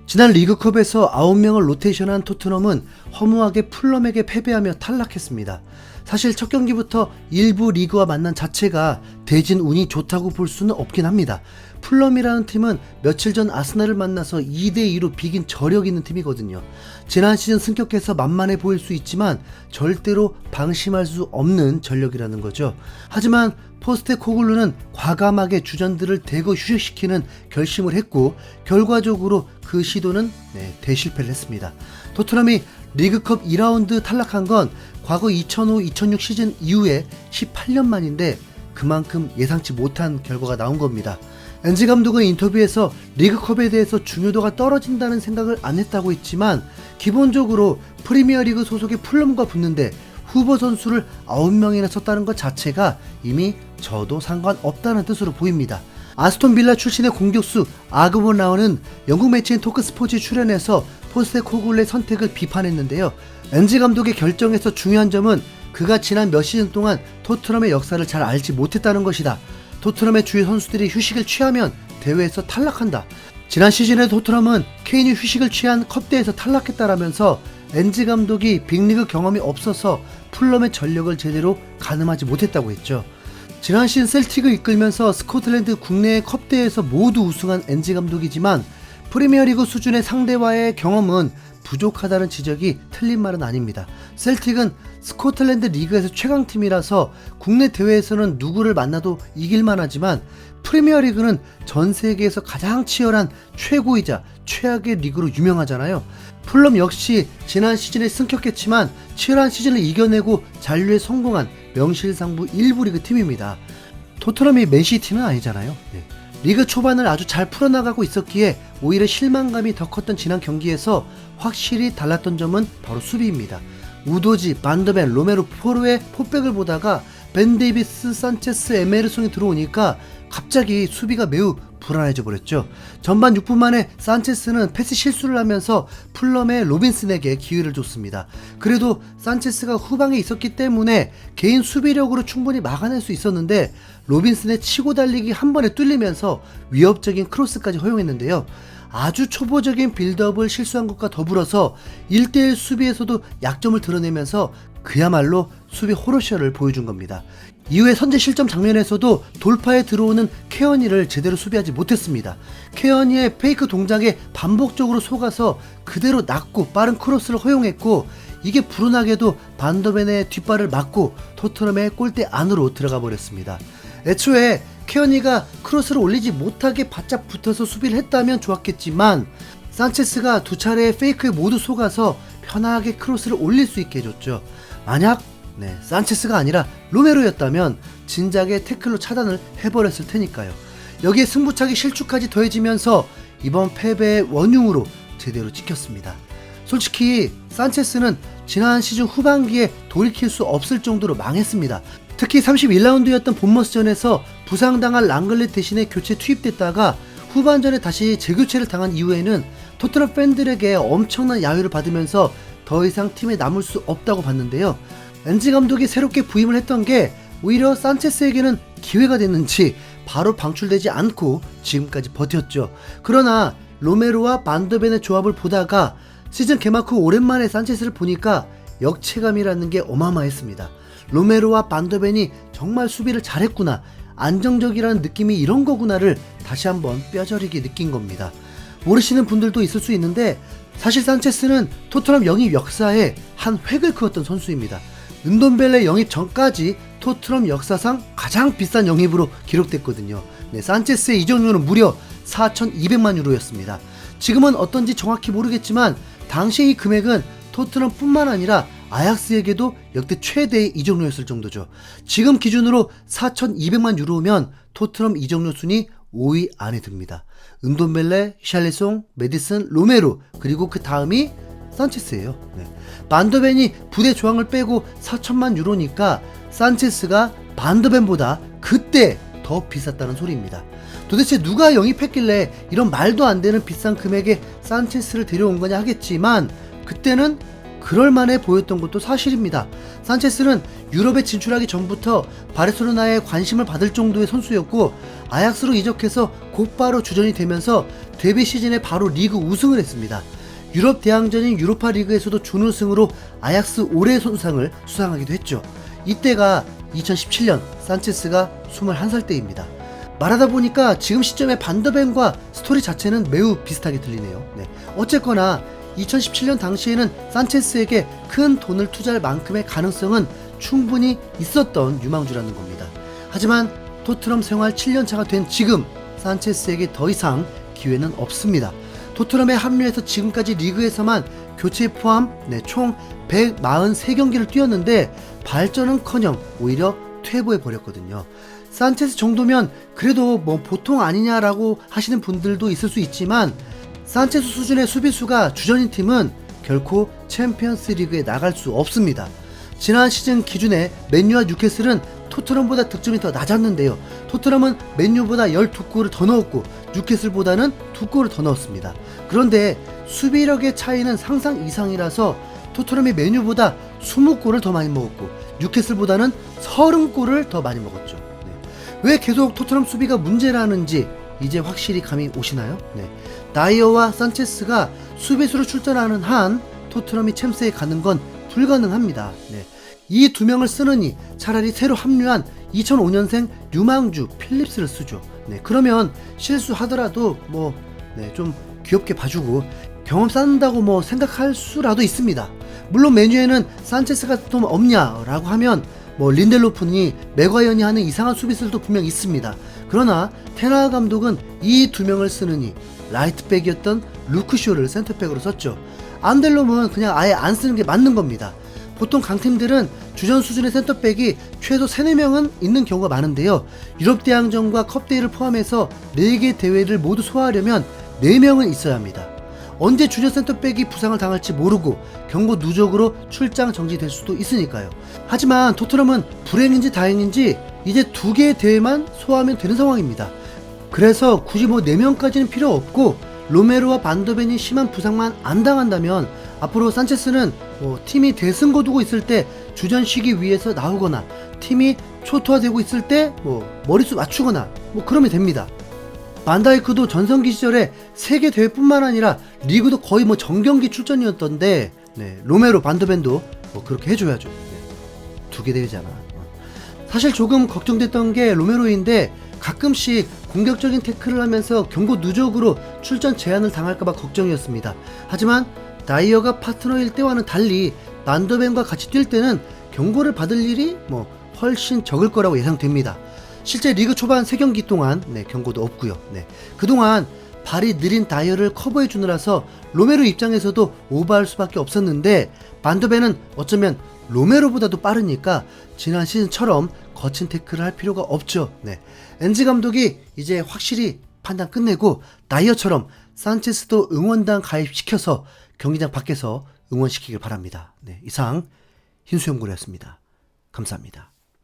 지난 리그컵에서 9명을 로테이션한 토트넘은 허무하게 풀럼에게 패배하며 탈락했습니다. 사실 첫 경기부터 일부 리그와 만난 자체가 대진 운이 좋다고 볼 수는 없긴 합니다. 풀럼이라는 팀은 며칠 전 아스날을 만나서 2대2로 비긴 저력 있는 팀이거든요. 지난 시즌 승격해서 만만해 보일 수 있지만 절대로 방심할 수 없는 전력이라는 거죠. 하지만 포스테코글루는 과감하게 주전들을 대거 휴식시키는 결심을 했고 결과적으로 그 시도는 대실패를 했습니다. 토트넘이 리그컵 2라운드 탈락한 건 과거 2005-2006 시즌 이후에 18년 만인데 그만큼 예상치 못한 결과가 나온 겁니다. 엔지 감독은 인터뷰에서 리그컵에 대해서 중요도가 떨어진다는 생각을 안 했다고 했지만 기본적으로 프리미어리그 소속의 풀럼과 붙는데 후보 선수를 9명이나 썼다는 것 자체가 이미 저도 상관없다는 뜻으로 보입니다. 아스톤 빌라 출신의 공격수 아그본 라운은 영국 매체인 토크스포츠에 출연해서 포스테코글루의 선택을 비판했는데요. 엔지 감독의 결정에서 중요한 점은 그가 지난 몇 시즌 동안 토트넘의 역사를 잘 알지 못했다는 것이다. 토트넘의 주요 선수들이 휴식을 취하면 대회에서 탈락한다. 지난 시즌에 토트넘은 케인이 휴식을 취한 컵대회에서 탈락했다라면서 엔지 감독이 빅리그 경험이 없어서 풀럼의 전력을 제대로 가늠하지 못했다고 했죠. 지난 시즌 셀틱을 이끌면서 스코틀랜드 국내의 컵대회에서 모두 우승한 엔지 감독이지만 프리미어리그 수준의 상대와의 경험은 부족하다는 지적이 틀린 말은 아닙니다. 셀틱은 스코틀랜드 리그에서 최강팀이라서 국내 대회에서는 누구를 만나도 이길만 하지만 프리미어리그는 전 세계에서 가장 치열한 최고이자 최악의 리그로 유명하잖아요. 풀럼 역시 지난 시즌에 승격했지만 치열한 시즌을 이겨내고 잔류에 성공한 명실상부 1부 리그 팀입니다. 토트넘이 맨시티는 아니잖아요. 리그 초반을 아주 잘 풀어나가고 있었기에 오히려 실망감이 더 컸던 지난 경기에서 확실히 달랐던 점은 바로 수비입니다. 우도지, 반더벤, 로메로, 포르의 포백을 보다가 벤 데이비스, 산체스, 에메르송이 들어오니까 갑자기 수비가 매우 불안해져 버렸죠. 전반 6분 만에 산체스는 패스 실수를 하면서 풀럼의 로빈슨에게 기회를 줬습니다. 그래도 산체스가 후방에 있었기 때문에 개인 수비력으로 충분히 막아낼 수 있었는데 로빈슨의 치고 달리기 한 번에 뚫리면서 위협적인 크로스까지 허용했는데요. 아주 초보적인 빌드업을 실수한 것과 더불어서 1대1 수비에서도 약점을 드러내면서 그야말로 수비 호러쇼를 보여준 겁니다. 이후에 선제 실점 장면에서도 돌파에 들어오는 케어니를 제대로 수비하지 못했습니다. 케어니의 페이크 동작에 반복적으로 속아서 그대로 낮고 빠른 크로스를 허용했고 이게 불운하게도 반더벤의 뒷발을 맞고 토트넘의 골대 안으로 들어가 버렸습니다. 애초에 케어니가 크로스를 올리지 못하게 바짝 붙어서 수비를 했다면 좋았겠지만 산체스가 두 차례의 페이크에 모두 속아서 편하게 크로스를 올릴 수 있게 해줬죠. 만약 산체스가 아니라 로메로였다면 진작에 태클로 차단을 해버렸을 테니까요. 여기에 승부차기 실축까지 더해지면서 이번 패배의 원흉으로 제대로 찍혔습니다. 솔직히 산체스는 지난 시즌 후반기에 돌이킬 수 없을 정도로 망했습니다. 특히 31라운드였던 본머스전에서 부상당한 랑글렛 대신에 교체 투입됐다가 후반전에 다시 재교체를 당한 이후에는 토트넘 팬들에게 엄청난 야유를 받으면서 더 이상 팀에 남을 수 없다고 봤는데요. 엔지 감독이 새롭게 부임을 했던 게 오히려 산체스에게는 기회가 됐는지 바로 방출되지 않고 지금까지 버텼죠. 그러나 로메로와 반더벤의 조합을 보다가 시즌 개막 후 오랜만에 산체스를 보니까 역체감이라는 게 어마어마했습니다. 로메로와 반더벤이 정말 수비를 잘했구나, 안정적이라는 느낌이 이런 거구나를 다시 한번 뼈저리게 느낀 겁니다. 모르시는 분들도 있을 수 있는데 사실 산체스는 토트넘 영입 역사에 한 획을 그었던 선수입니다. 은돈벨레 영입 전까지 토트넘 역사상 가장 비싼 영입으로 기록됐거든요. 산체스의 이적료는 무려 4,200만 유로였습니다. 지금은 어떤지 정확히 모르겠지만 당시 이 금액은 토트넘 뿐만 아니라 아약스에게도 역대 최대의 이적료였을 정도죠. 지금 기준으로 4,200만 유로면 토트넘 이적료 순위 5위 안에 듭니다. 은돈벨레, 샬리송, 메디슨, 로메로, 그리고 그 다음이 산체스예요. 반더벤이 부대 조항을 빼고 4천만 유로니까 산체스가 반더벤보다 그때 더 비쌌다는 소리입니다. 도대체 누가 영입했길래 이런 말도 안 되는 비싼 금액에 산체스를 데려온 거냐 하겠지만 그때는 그럴만해 보였던 것도 사실입니다. 산체스는 유럽에 진출하기 전부터 바르셀로나에 관심을 받을 정도의 선수였고 아약스로 이적해서 곧바로 주전이 되면서 데뷔 시즌에 바로 리그 우승을 했습니다. 유럽 대항전인 유로파 리그에서도 준우승으로 아약스 올해의 손상을 수상하기도 했죠. 이때가 2017년 산체스가 21살 때입니다. 말하다 보니까 지금 시점에 반더벤과 스토리 자체는 매우 비슷하게 들리네요. 어쨌거나 2017년 당시에는 산체스에게 큰 돈을 투자할 만큼의 가능성은 충분히 있었던 유망주라는 겁니다. 하지만 토트넘 생활 7년차가 된 지금 산체스에게 더 이상 기회는 없습니다. 토트넘에 합류해서 지금까지 리그에서만 교체 포함 총 143경기를 뛰었는데 발전은커녕 오히려 퇴보해버렸거든요. 산체스 정도면 그래도 뭐 보통 아니냐라고 하시는 분들도 있을 수 있지만 산체스 수준의 수비수가 주전인 팀은 결코 챔피언스 리그에 나갈 수 없습니다. 지난 시즌 기준에 맨유와 뉴캐슬은 토트넘보다 득점이 더 낮았는데요. 토트넘은 맨유보다 12골을 더 넣었고 뉴캐슬보다는 2골을 더 넣었습니다. 그런데 수비력의 차이는 상상 이상이라서 토트넘이 맨유보다 20골을 더 많이 먹었고 뉴캐슬보다는 30골을 더 많이 먹었죠. 왜 계속 토트넘 수비가 문제라는지 이제 확실히 감이 오시나요? 다이어와 산체스가 수비수로 출전하는 한 토트넘이 챔스에 가는 건 불가능합니다. 이 두 명을 쓰느니 차라리 새로 합류한 2005년생 유망주 필립스를 쓰죠. 그러면 실수하더라도 좀 귀엽게 봐주고 경험 쌓는다고 생각할 수라도 있습니다. 물론 메뉴에는 산체스가 좀 없냐라고 하면 린델로프니 맥과이언이 하는 이상한 수비수들도 분명 있습니다. 그러나 테나 감독은 이 두 명을 쓰느니 라이트백이었던 루크쇼를 센터백으로 썼죠. 안델롬은 그냥 아예 안 쓰는 게 맞는 겁니다. 보통 강팀들은 주전 수준의 센터백이 최소 3-4명은 있는 경우가 많은데요. 유럽 대항전과 컵대회를 포함해서 4개 대회를 모두 소화하려면 4명은 있어야 합니다. 언제 주전 센터백이 부상을 당할지 모르고 경고 누적으로 출장 정지될 수도 있으니까요. 하지만 토트넘은 불행인지 다행인지 이제 2개의 대회만 소화하면 되는 상황입니다. 그래서 굳이 4명까지는 필요 없고 로메로와 반더벤이 심한 부상만 안 당한다면 앞으로 산체스는 팀이 대승 거두고 있을 때 주전 쉬기 위해서 나오거나 팀이 초토화되고 있을 때 머릿수 맞추거나 그러면 됩니다. 반다이크도 전성기 시절에 세계 대회뿐만 아니라 리그도 거의 정경기 출전이었던데 로메로 반더벤도 그렇게 해줘야죠. 2개 대회잖아. 사실 조금 걱정됐던 게 로메로인데 가끔씩 공격적인 태클을 하면서 경고 누적으로 출전 제한을 당할까봐 걱정이었습니다. 하지만 다이어가 파트너일 때와는 달리 반더벤과 같이 뛸 때는 경고를 받을 일이 훨씬 적을 거라고 예상됩니다. 실제 리그 초반 3경기 동안 경고도 없고요. 그동안 발이 느린 다이어를 커버해 주느라서 로메로 입장에서도 오버할 수밖에 없었는데 반더벤은 어쩌면 로메로보다도 빠르니까 지난 시즌처럼 거친 태클을 할 필요가 없죠. 엔지 감독이 이제 확실히 판단 끝내고 다이어처럼 산체스도 응원단 가입시켜서 경기장 밖에서 응원시키길 바랍니다. 이상 흰수염고래였습니다. 감사합니다.